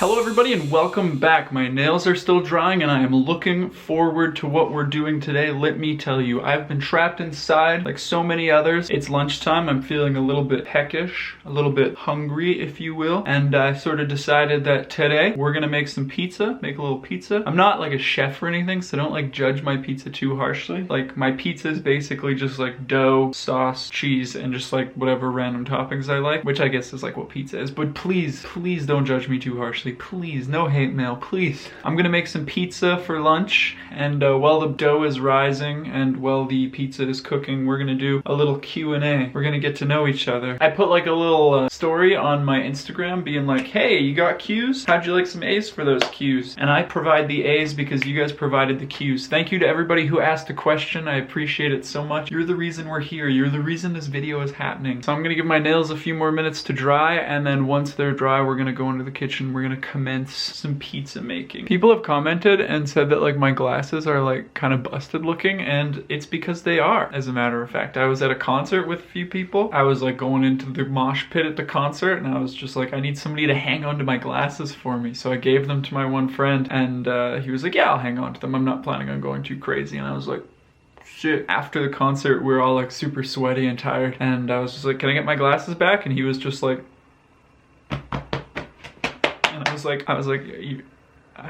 Hello everybody and welcome back. My nails are still drying and I am looking forward to what we're doing today. Let me tell you, I've been trapped inside like so many others. It's lunchtime, I'm feeling a little bit peckish, a little bit hungry if you will, and I sort of decided that today we're gonna make some pizza, make a little pizza. I'm not like a chef or anything, so don't like judge my pizza too harshly. Like my pizza is basically just like dough, sauce, cheese, and just like whatever random toppings I like, which I guess is like what pizza is, but please don't judge me too harshly. Please, no hate mail, please. I'm gonna make some pizza for lunch, and while the dough is rising and while the pizza is cooking, we're gonna do a little Q&A. We're gonna get to know each other. I put like a little story on my Instagram being like, hey, you got Q's? How'd you like some A's for those Q's? And I provide the A's because you guys provided the Q's. Thank you to everybody who asked a question. I appreciate it so much. You're the reason we're here. You're the reason this video is happening. So I'm gonna give my nails a few more minutes to dry, and then once they're dry, we're gonna go into the kitchen. We're gonna commence some pizza making. People have commented and said that like my glasses are like kind of busted looking, and it's because they are, as a matter of fact. I was at a concert with a few people. I was like going into the mosh pit at the concert, and I was just like, I need somebody to hang on to my glasses for me. So I gave them to my one friend, and he was like, yeah, I'll hang on to them. I'm not planning on going too crazy. And I was like, shit. After the concert, we were all like super sweaty and tired, and I was just like, can I get my glasses back? And he was just like, I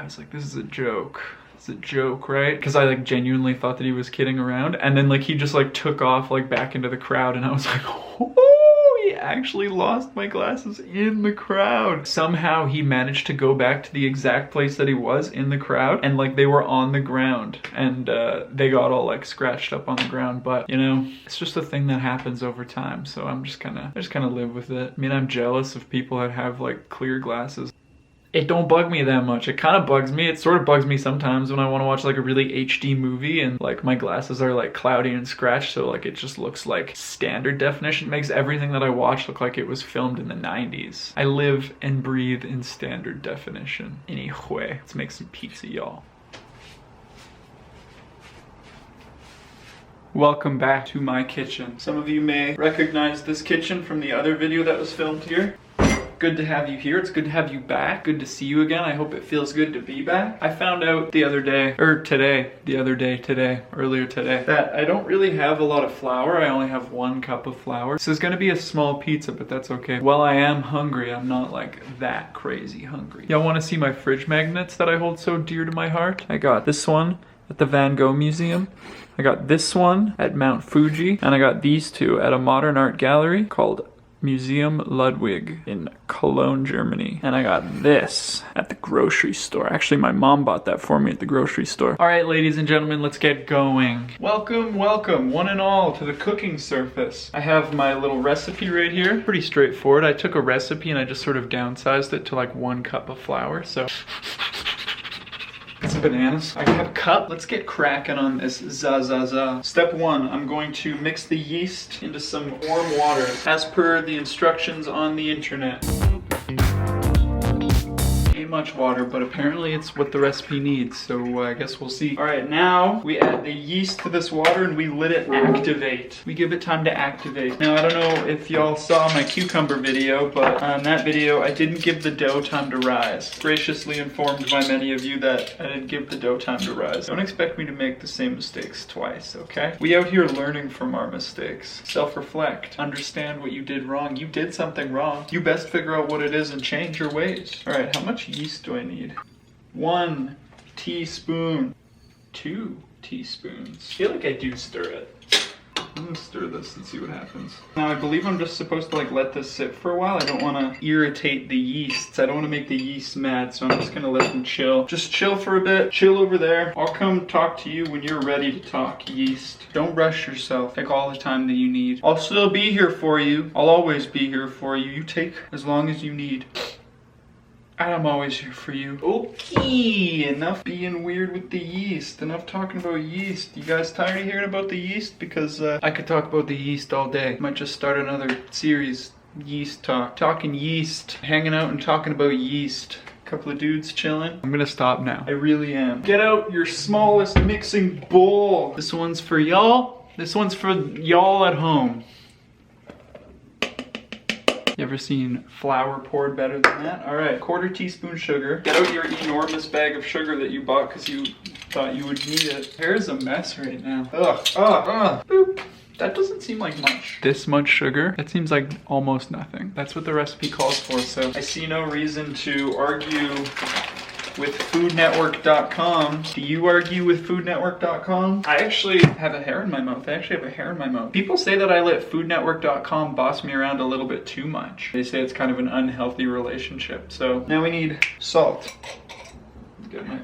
was like, this is a joke. It's a joke, right? Because I like genuinely thought that he was kidding around, and then like he just like took off like back into the crowd, and I was like, oh, he actually lost my glasses in the crowd. Somehow he managed to go back to the exact place that he was in the crowd, and like they were on the ground, and they got all like scratched up on the ground. But you know, it's just a thing that happens over time, so I just kind of live with it. I mean, I'm jealous of people that have like clear glasses. It don't bug me that much. It kind of bugs me. It sort of bugs me sometimes when I want to watch like a really HD movie and like my glasses are like cloudy and scratched, so like it just looks like standard definition. It makes everything that I watch look like it was filmed in the 90s. I live and breathe in standard definition. Anyway, let's make some pizza, y'all. Welcome back to my kitchen. Some of you may recognize this kitchen from the other video that was filmed here. Good to have you here. It's good to have you back. Good to see you again. I hope it feels good to be back. I found out the other day, earlier today, that I don't really have a lot of flour. I only have 1 cup of flour. This is gonna be a small pizza, but that's okay. While I am hungry, I'm not like that crazy hungry. Y'all wanna see my fridge magnets that I hold so dear to my heart? I got this one at the Van Gogh Museum. I got this one at Mount Fuji, and I got these two at a modern art gallery called Museum Ludwig in Cologne, Germany. And I got this at the grocery store. Actually, my mom bought that for me at the grocery store. All right, ladies and gentlemen, let's get going. Welcome, one and all, to the cooking surface. I have my little recipe right here. Pretty straightforward. I took a recipe and I just sort of downsized it to like 1 cup of flour, so some bananas. I have a cup. Let's get cracking on this. Step 1, I'm going to mix the yeast into some warm water as per the instructions on the internet. Ain't much water, but apparently it's what the recipe needs, so I guess we'll see. All right, now we add the yeast to this water and we let it activate. We give it time to activate. Now, I don't know if y'all saw my cucumber video, but on that video, I didn't give the dough time to rise. Graciously informed by many of you that I didn't give the dough time to rise. Don't expect me to make the same mistakes twice, okay? We out here learning from our mistakes. Self-reflect. Understand what you did wrong. You did something wrong. You best figure out what it is and change your ways. All right, how much yeast do I need? 1 teaspoon. 2 teaspoons. I feel like I do stir it. I'm gonna stir this and see what happens. Now I believe I'm just supposed to like let this sit for a while. I don't want to irritate the yeasts. I don't want to make the yeast mad, so I'm just gonna let them chill. Just chill for a bit. Chill over there. I'll come talk to you when you're ready to talk, yeast. Don't rush yourself. Take all the time that you need. I'll still be here for you. I'll always be here for you. You take as long as you need. I'm always here for you. Okay, enough being weird with the yeast. Enough talking about yeast. You guys tired of hearing about the yeast? Because I could talk about the yeast all day. Might just start another series, yeast talk. Talking yeast, hanging out and talking about yeast. Couple of dudes chilling. I'm gonna stop now. I really am. Get out your smallest mixing bowl. This one's for y'all. This one's for y'all at home. You ever seen flour poured better than that? All right, 1/4 teaspoon sugar. Get out your enormous bag of sugar that you bought because you thought you would need it. Hair's a mess right now. Ugh, boop. That doesn't seem like much. This much sugar? That seems like almost nothing. That's what the recipe calls for, so I see no reason to argue with foodnetwork.com. Do you argue with foodnetwork.com? I actually have a hair in my mouth. People say that I let foodnetwork.com boss me around a little bit too much. They say it's kind of an unhealthy relationship. So now we need salt.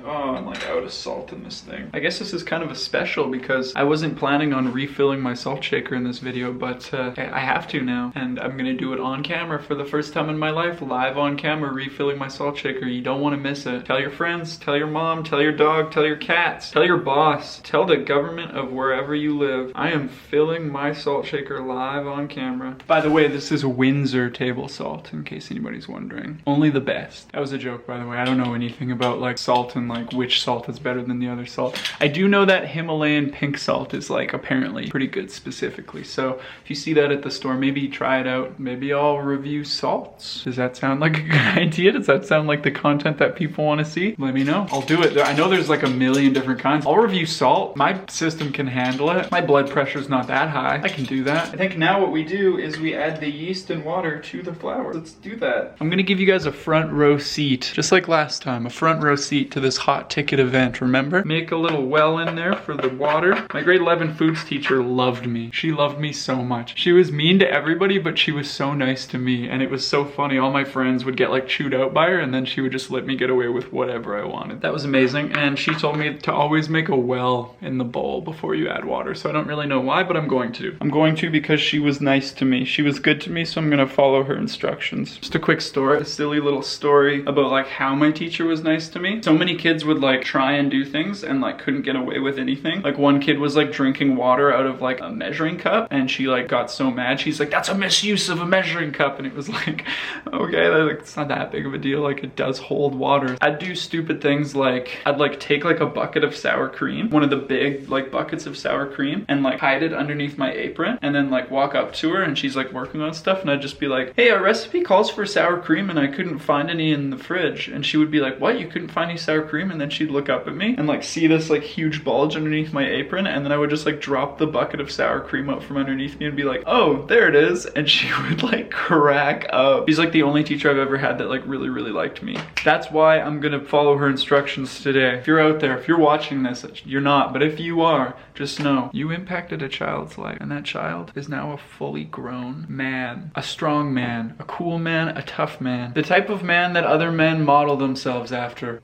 Oh, I'm like out of salt in this thing. I guess this is kind of a special because I wasn't planning on refilling my salt shaker in this video, but I have to now. And I'm gonna do it on camera for the first time in my life, live on camera, refilling my salt shaker. You don't wanna miss it. Tell your friends, tell your mom, tell your dog, tell your cats, tell your boss, tell the government of wherever you live. I am filling my salt shaker live on camera. By the way, this is Windsor table salt, in case anybody's wondering. Only the best. That was a joke, by the way. I don't know anything about like salt and like which salt is better than the other salt. I do know that Himalayan pink salt is like apparently pretty good specifically. So if you see that at the store, maybe try it out. Maybe I'll review salts. Does that sound like a good idea? Does that sound like the content that people want to see? Let me know. I'll do it. I know there's like a million different kinds. I'll review salt. My system can handle it. My blood pressure's not that high. I can do that. I think now what we do is we add the yeast and water to the flour. Let's do that. I'm gonna give you guys a front row seat, just like last time, a front row seat to this hot ticket event, remember? Make a little well in there for the water. My grade 11 foods teacher loved me. She loved me so much. She was mean to everybody, but she was so nice to me, and it was so funny. All my friends would get like chewed out by her, and then she would just let me get away with whatever I wanted. That was amazing, and she told me to always make a well in the bowl before you add water, so I don't really know why, but I'm going to. I'm going to because she was nice to me. She was good to me, so I'm gonna follow her instructions. Just a quick story, a silly little story about like how my teacher was nice to me. So many kids would like try and do things and like couldn't get away with anything. Like one kid was like drinking water out of like a measuring cup, and she like got so mad. She's like, that's a misuse of a measuring cup. And it was like, okay, like, it's not that big of a deal. Like it does hold water. I'd do stupid things like I'd like take like a bucket of sour cream, one of the big like buckets of sour cream, and like hide it underneath my apron, and then like walk up to her and she's like working on stuff, and I'd just be like, hey, our recipe calls for sour cream and I couldn't find any in the fridge. And she would be like, what? You couldn't find any sour cream? And then she'd look up at me and like see this like huge bulge underneath my apron, and then I would just like drop the bucket of sour cream up from underneath me and be like, oh, there it is. And she would like crack up. She's like the only teacher I've ever had that like really liked me. That's why I'm gonna follow her instructions today. If you're out there, if you're watching this, you're not, but if you are, just know you impacted a child's life, and that child is now a fully grown man, a strong man, a cool man, a tough man, the type of man that other men model themselves after.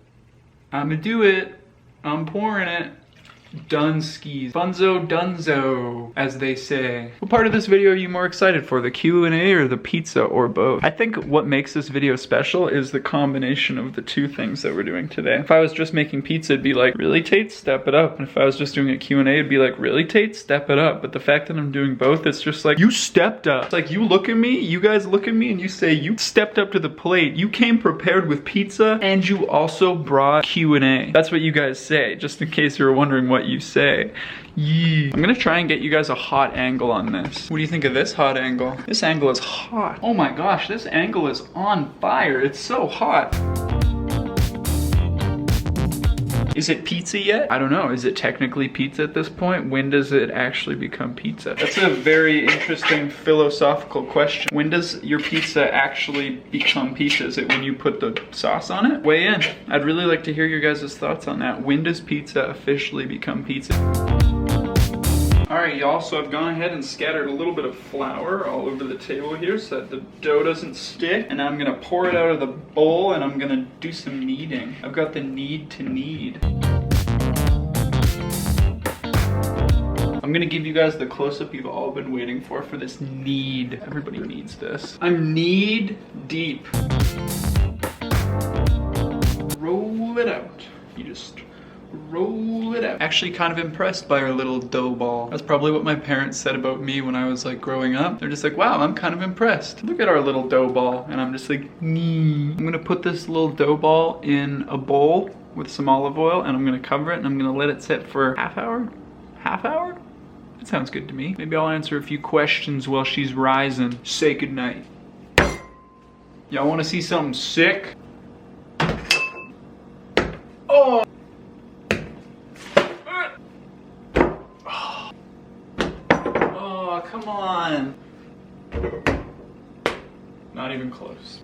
I'ma do it. I'm pouring it. Done skis. Funzo dunzo, as they say. What part of this video are you more excited for? The Q&A or the pizza, or both? I think what makes this video special is the combination of the two things that we're doing today. If I was just making pizza, it'd be like, really Tate, step it up. And if I was just doing a Q&A, it'd be like, really Tate, step it up. But the fact that I'm doing both, it's just like, you stepped up. It's like, you look at me, you guys look at me, and you say, you stepped up to the plate. You came prepared with pizza, and you also brought Q&A. That's what you guys say, just in case you were wondering what you say. Yeah. I'm gonna try and get you guys a hot angle on this. What do you think of this hot angle? This angle is hot. Oh my gosh, this angle is on fire. It's so hot. Is it pizza yet? I don't know. Is it technically pizza at this point? When does it actually become pizza? That's a very interesting philosophical question. When does your pizza actually become pizza? Is it when you put the sauce on it? Weigh in. I'd really like to hear your guys' thoughts on that. When does pizza officially become pizza? All right, y'all, so I've gone ahead and scattered a little bit of flour all over the table here so that the dough doesn't stick. And I'm gonna pour it out of the bowl, and I'm gonna do some kneading. I've got the knead to knead. I'm gonna give you guys the close-up you've all been waiting for this knead. Everybody needs this. I'm knead deep. Roll it out. You just roll it out. Actually kind of impressed by our little dough ball. That's probably what my parents said about me when I was like growing up. They're just like, wow, I'm kind of impressed. Look at our little dough ball. And I'm just like, I'm gonna put this little dough ball in a bowl with some olive oil, and I'm gonna cover it, and I'm gonna let it sit for half hour? Half hour? That sounds good to me. Maybe I'll answer a few questions while she's rising. Say goodnight. Y'all wanna see something sick? Oh! Oh, come on. Not even close.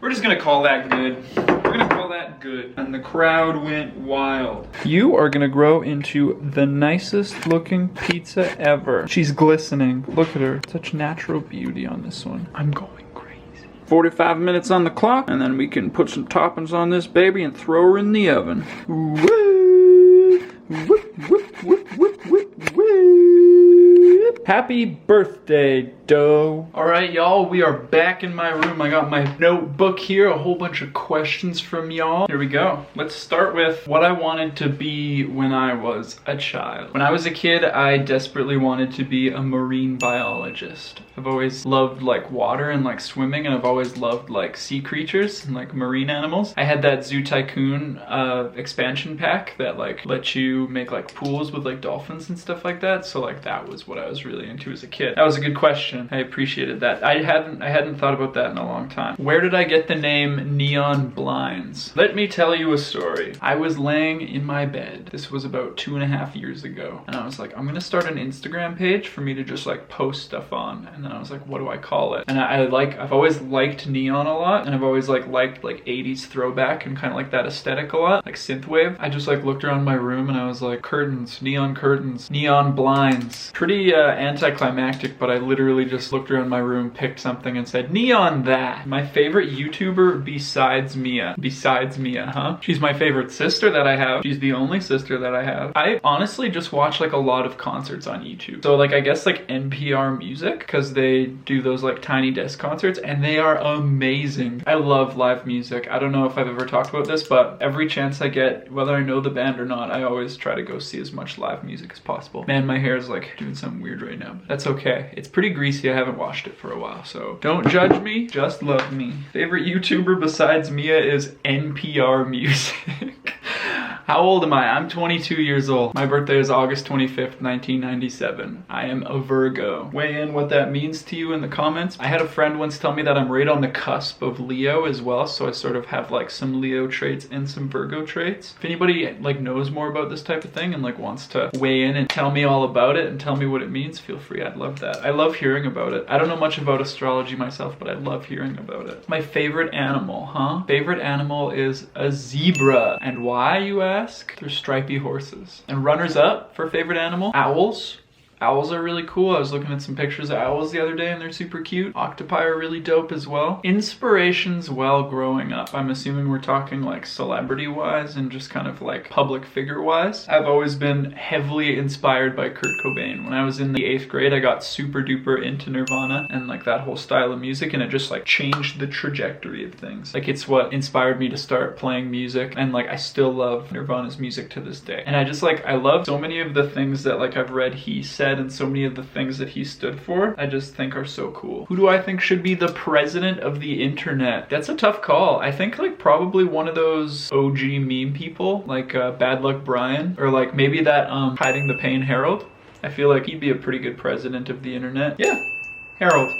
We're just gonna call that good. We're gonna call that good. And the crowd went wild. You are gonna grow into the nicest looking pizza ever. She's glistening. Look at her. Such natural beauty on this one. I'm going crazy. 45 minutes on the clock, and then we can put some toppings on this baby and throw her in the oven. Woo! Whoop, whoop, whoop, whoop, whoop, whoop. Happy birthday, dough. All right, y'all, we are back in my room. I got my notebook here, a whole bunch of questions from y'all. Here we go. Let's start with what I wanted to be when I was a child. When I was a kid, I desperately wanted to be a marine biologist. I've always loved like water and like swimming, and I've always loved like sea creatures and like marine animals. I had that Zoo Tycoon expansion pack that like lets you make like pools with like dolphins and stuff like that. So like that was what I was really into as a kid. That was a good question. I appreciated that. I hadn't thought about that in a long time. Where did I get the name Neon Blinds? Let me tell you a story. I was laying in my bed. This was about 2.5 years ago. And I was like, I'm gonna start an Instagram page for me to just like post stuff on. And then I was like, what do I call it? And I've always liked neon a lot. And I've always liked 80s throwback and kind of like that aesthetic a lot, like synthwave. I just like looked around my room and I was like, curtains, neon blinds. Pretty anticlimactic, but I literally just looked around my room, picked something and said, neon that. My favorite YouTuber besides Mia, huh? She's my favorite sister that I have. She's the only sister that I have. I honestly just watch like a lot of concerts on YouTube. So like, I guess like NPR Music, because they do those like tiny desk concerts and they are amazing. I love live music. I don't know if I've ever talked about this, but every chance I get, whether I know the band or not, I always try to go see as much live music as possible. Man, my hair is like doing something weird right now, but that's okay. It's pretty greasy. I haven't washed it for a while, so don't judge me, just love me. Favorite YouTuber besides Mia is NPR Music. How old am I? I'm 22 years old. My birthday is August 25th, 1997. I am a Virgo. Weigh in what that means to you in the comments. I had a friend once tell me that I'm right on the cusp of Leo as well, so I sort of have like some Leo traits and some Virgo traits. If anybody like knows more about this type of thing and like wants to weigh in and tell me all about it and tell me what it means, feel free. I'd love that. I love hearing about it. I don't know much about astrology myself, but I love hearing about it. My favorite animal, huh? Favorite animal is a zebra. And why, you ask? They're stripy horses. And runners up for favorite animal, owls. Owls are really cool. I was looking at some pictures of owls the other day and they're super cute. Octopi are really dope as well. Inspirations while growing up. I'm assuming we're talking like celebrity wise and just kind of like public figure wise. I've always been heavily inspired by Kurt Cobain. When I was in the 8th grade, I got super duper into Nirvana and like that whole style of music, and it just like changed the trajectory of things. Like it's what inspired me to start playing music, and like I still love Nirvana's music to this day. And I just like, I love so many of the things that like I've read he said, and so many of the things that he stood for, I just think are so cool. Who do I think should be the president of the internet? That's a tough call. I think like probably one of those OG meme people, like Bad Luck Brian, or like maybe that Hiding the Pain Harold. I feel like he'd be a pretty good president of the internet. Yeah, Harold.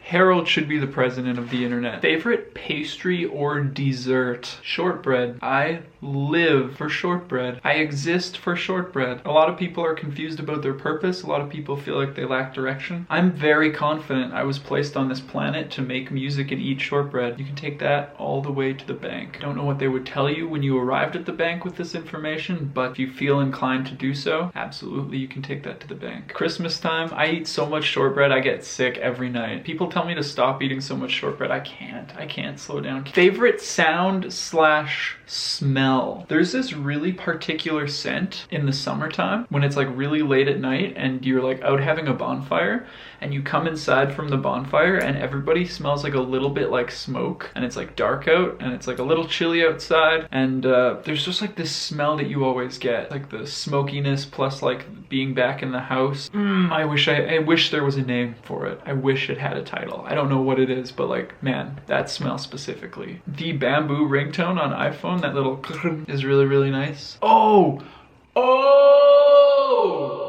Harold should be the president of the internet. Favorite pastry or dessert? Shortbread. I live for shortbread. I exist for shortbread. A lot of people are confused about their purpose. A lot of people feel like they lack direction. I'm very confident I was placed on this planet to make music and eat shortbread. You can take that all the way to the bank. I don't know what they would tell you when you arrived at the bank with this information, but if you feel inclined to do so, absolutely you can take that to the bank. Christmas time, I eat so much shortbread I get sick every night. People tell me to stop eating so much shortbread. I can't slow down. Favorite sound slash smell. There's this really particular scent in the summertime when it's like really late at night and you're like out having a bonfire and you come inside from the bonfire and everybody smells like a little bit like smoke, and it's like dark out and it's like a little chilly outside, and there's just like this smell that you always get, like the smokiness plus like being back in the house. I wish there was a name for it. I wish it had a title. I don't know what it is, but like, man, that smell specifically. The bamboo ringtone on iPhone, that little is really, really nice. Oh!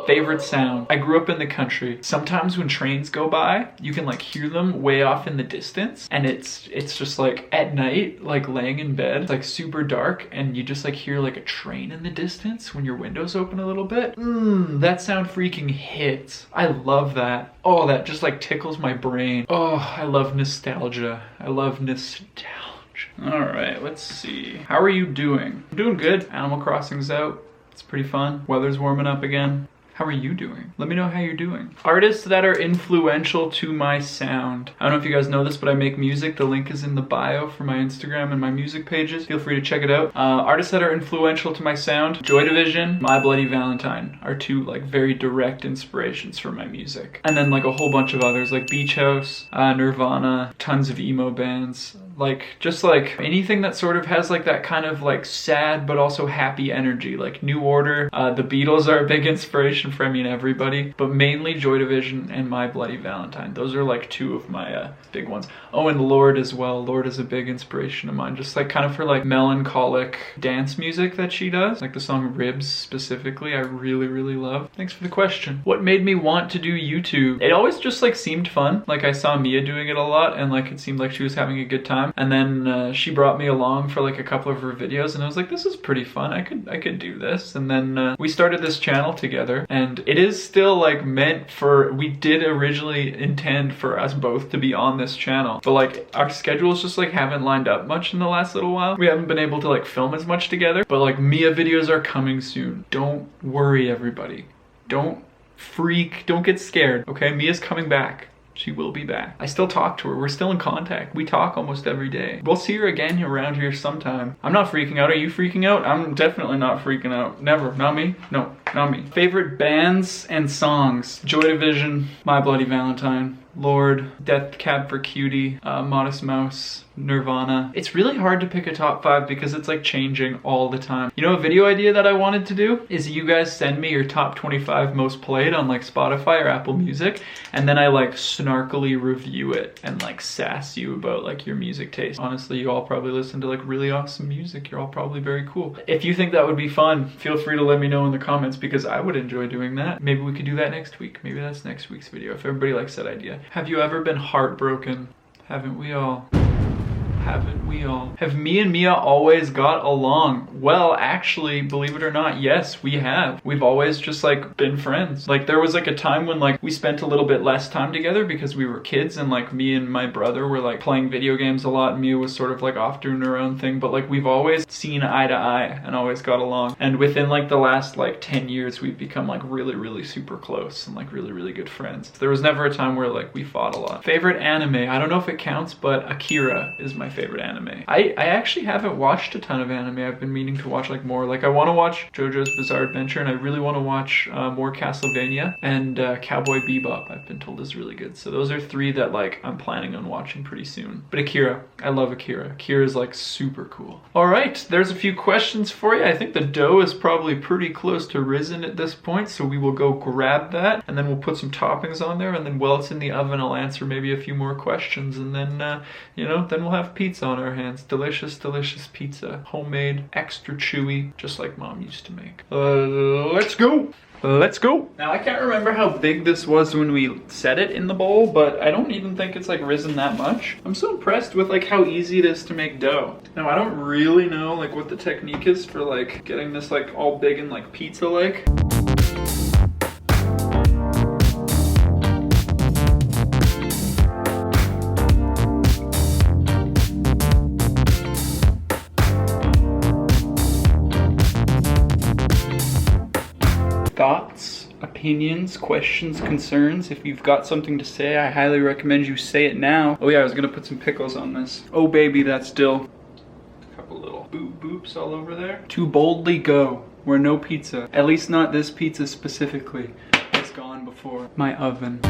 Favorite sound. I grew up in the country. Sometimes when trains go by, you can like hear them way off in the distance, and it's just like at night, like laying in bed, it's like super dark, and you just like hear like a train in the distance when your windows open a little bit. That sound freaking hits. I love that. Oh, that just like tickles my brain. Oh, I love nostalgia. I love nostalgia. All right, let's see. How are you doing? I'm doing good. Animal Crossing's out. It's pretty fun. Weather's warming up again. How are you doing? Let me know how you're doing. Artists that are influential to my sound. I don't know if you guys know this, but I make music. The link is in the bio for my Instagram and my music pages. Feel free to check it out. Artists that are influential to my sound. Joy Division, My Bloody Valentine are two like very direct inspirations for my music. And then like a whole bunch of others like Beach House, Nirvana, tons of emo bands. Like just like anything that sort of has like that kind of like sad but also happy energy, like New Order. The Beatles are a big inspiration for me and everybody, but mainly Joy Division and My Bloody Valentine. Those are like two of my big ones. Oh, and Lorde as well. Lorde is a big inspiration of mine, just like kind of for like melancholic dance music that she does, like the song Ribs specifically. I really love. Thanks for the question. What made me want to do YouTube? It always just like seemed fun. Like I saw Mia doing it a lot, and like it seemed like she was having a good time. And then she brought me along for like a couple of her videos, and I was like, this is pretty fun. I could do this. And then we started this channel together, and it is still like meant for, we did originally intend for us both to be on this channel, but like our schedules just like haven't lined up much in the last little while. We haven't been able to like film as much together, but like Mia videos are coming soon. Don't worry, everybody. Don't freak, don't get scared, okay? Mia's coming back. She will be back. I still talk to her. We're still in contact. We talk almost every day. We'll see her again around here sometime. I'm not freaking out. Are you freaking out? I'm definitely not freaking out. Never. Not me? No, not me. Favorite bands and songs. Joy Division, My Bloody Valentine, Lorde, Death Cab for Cutie, Modest Mouse, Nirvana. It's really hard to pick a top 5 because it's like changing all the time. You know, a video idea that I wanted to do is you guys send me your top 25 most played on like Spotify or Apple Music, and then I like snarkily review it and like sass you about like your music taste. Honestly, you all probably listen to like really awesome music. You're all probably very cool. If you think that would be fun, feel free to let me know in the comments because I would enjoy doing that. Maybe we could do that next week. Maybe that's next week's video if everybody likes that idea. Have you ever been heartbroken? Haven't we all? Haven't we all? Have me and Mia always got along? Well, actually, believe it or not, yes, we have. We've always just like been friends. Like there was like a time when like we spent a little bit less time together because we were kids, and like me and my brother were like playing video games a lot, and Mia was sort of like off doing her own thing, but like we've always seen eye to eye and always got along. And within like the last like 10 years, we've become like really super close and like really good friends. There was never a time where like we fought a lot. Favorite anime? I don't know if it counts, but Akira is my favorite anime. I actually haven't watched a ton of anime. I've been meaning to watch like more. Like I want to watch JoJo's Bizarre Adventure, and I really want to watch more Castlevania, and Cowboy Bebop I've been told is really good. So those are 3 that like I'm planning on watching pretty soon. But Akira, I love Akira. Akira is like super cool. All right, there's a few questions for you. I think the dough is probably pretty close to risen at this point, so we will go grab that, and then we'll put some toppings on there, and then while it's in the oven, I'll answer maybe a few more questions, and then you know, then we'll have pizza on our hands. Delicious pizza. Homemade, extra chewy, just like Mom used to make. Let's go. Let's go. Now I can't remember how big this was when we set it in the bowl, but I don't even think it's like risen that much. I'm so impressed with like how easy it is to make dough. Now I don't really know like what the technique is for like getting this like all big and like pizza like. Thoughts, opinions, questions, concerns. If you've got something to say, I highly recommend you say it now. Oh yeah, I was gonna put some pickles on this. Oh baby, that's dill. A couple little boops all over there. To boldly go where no pizza, at least not this pizza specifically, has gone before my oven.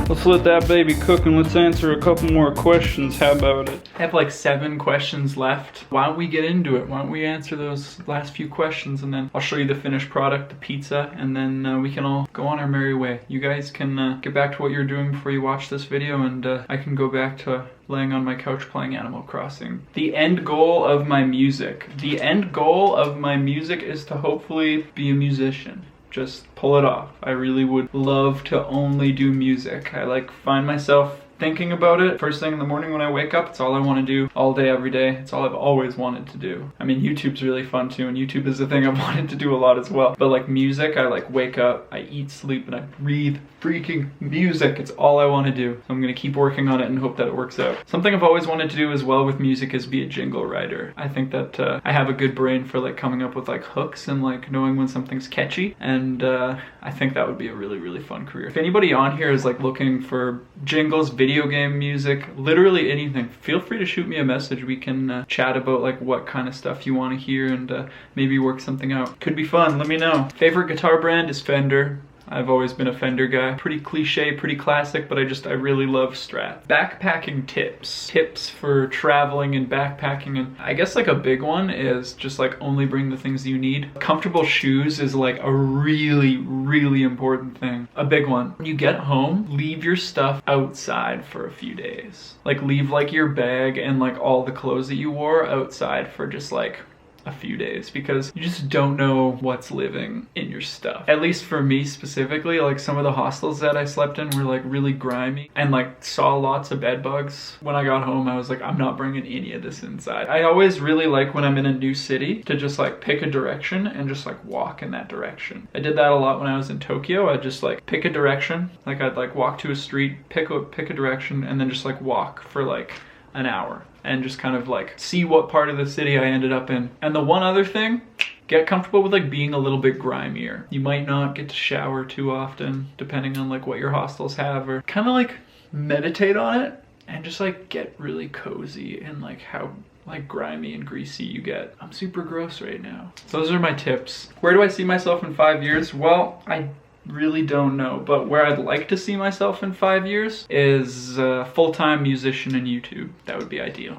Let's let that baby cook and let's answer a couple more questions. How about it? I have like 7 questions left. Why don't we get into it? Why don't we answer those last few questions and then I'll show you the finished product, the pizza, and then we can all go on our merry way. You guys can get back to what you're doing before you watch this video, and I can go back to laying on my couch playing Animal Crossing. The end goal of my music. The end goal of my music is to hopefully be a musician. Just pull it off. I really would love to only do music. I like find myself thinking about it first thing in the morning when I wake up. It's all I want to do all day, every day. It's all I've always wanted to do. I mean, YouTube's really fun too, and YouTube is the thing I've wanted to do a lot as well. But like music, I like wake up, I eat, sleep, and I breathe freaking music. It's all I want to do. So I'm gonna keep working on it and hope that it works out. Something I've always wanted to do as well with music is be a jingle writer. I think that I have a good brain for like coming up with like hooks and like knowing when something's catchy, and I think that would be a really, really fun career. If anybody on here is like looking for jingles, video game music, literally anything, feel free to shoot me a message. We can chat about like what kind of stuff you want to hear and maybe work something out. Could be fun, let me know. Favorite guitar brand is Fender. I've always been a Fender guy. Pretty cliche, pretty classic, but I really love Strat. Backpacking tips. Tips for traveling and backpacking, and I guess like a big one is just like only bring the things you need. Comfortable shoes is like a really, really important thing. A big one. When you get home, leave your stuff outside for a few days. Like leave like your bag and like all the clothes that you wore outside for just like a few days, because you just don't know what's living in your stuff. At least for me specifically, like some of the hostels that I slept in were like really grimy and like saw lots of bed bugs. When I got home, I was like, I'm not bringing any of this inside. I always really like when I'm in a new city to just like pick a direction and just like walk in that direction. I did that a lot when I was in Tokyo. I'd just like pick a direction, like I'd like walk to a street, pick a direction, and then just like walk for like an hour and just kind of like see what part of the city I ended up in. And the one other thing, get comfortable with like being a little bit grimier. You might not get to shower too often depending on like what your hostels have, or kind of like meditate on it and just like get really cozy and like how like grimy and greasy you get. I'm super gross right now. So those are my tips. Where do I see myself in 5 years? Well, I really don't know, but where I'd like to see myself in 5 years is a full-time musician in YouTube. That would be ideal.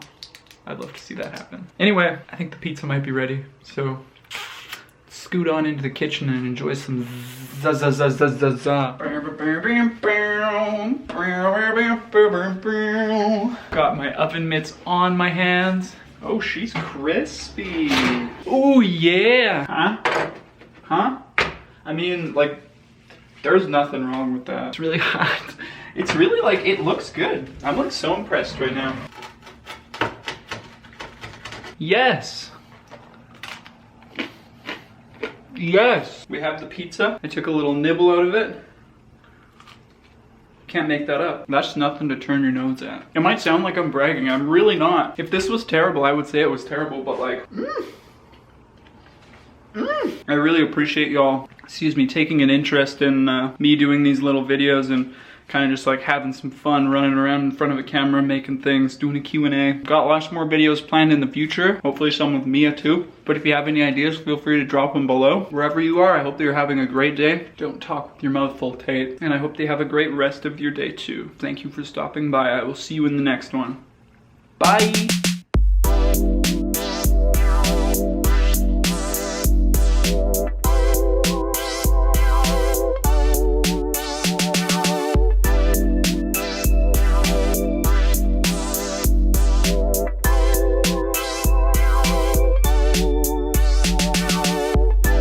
I'd love to see that happen. Anyway, I think the pizza might be ready, so scoot on into the kitchen and enjoy some za. Got my oven mitts on my hands. Oh, she's crispy. Oh yeah. Huh? I mean, like, there's nothing wrong with that. It's really hot. It's really like, it looks good. I'm like so impressed right now. Yes. Yes. We have the pizza. I took a little nibble out of it. Can't make that up. That's nothing to turn your nose at. It might sound like I'm bragging. I'm really not. If this was terrible, I would say it was terrible, but like, I really appreciate y'all, taking an interest in me doing these little videos and kind of just like having some fun running around in front of a camera, making things, doing a Q&A. Got lots more videos planned in the future, hopefully some with Mia too. But if you have any ideas, feel free to drop them below. Wherever you are, I hope that you're having a great day. Don't talk with your mouth full, Tate. And I hope that you have a great rest of your day too. Thank you for stopping by. I will see you in the next one. Bye!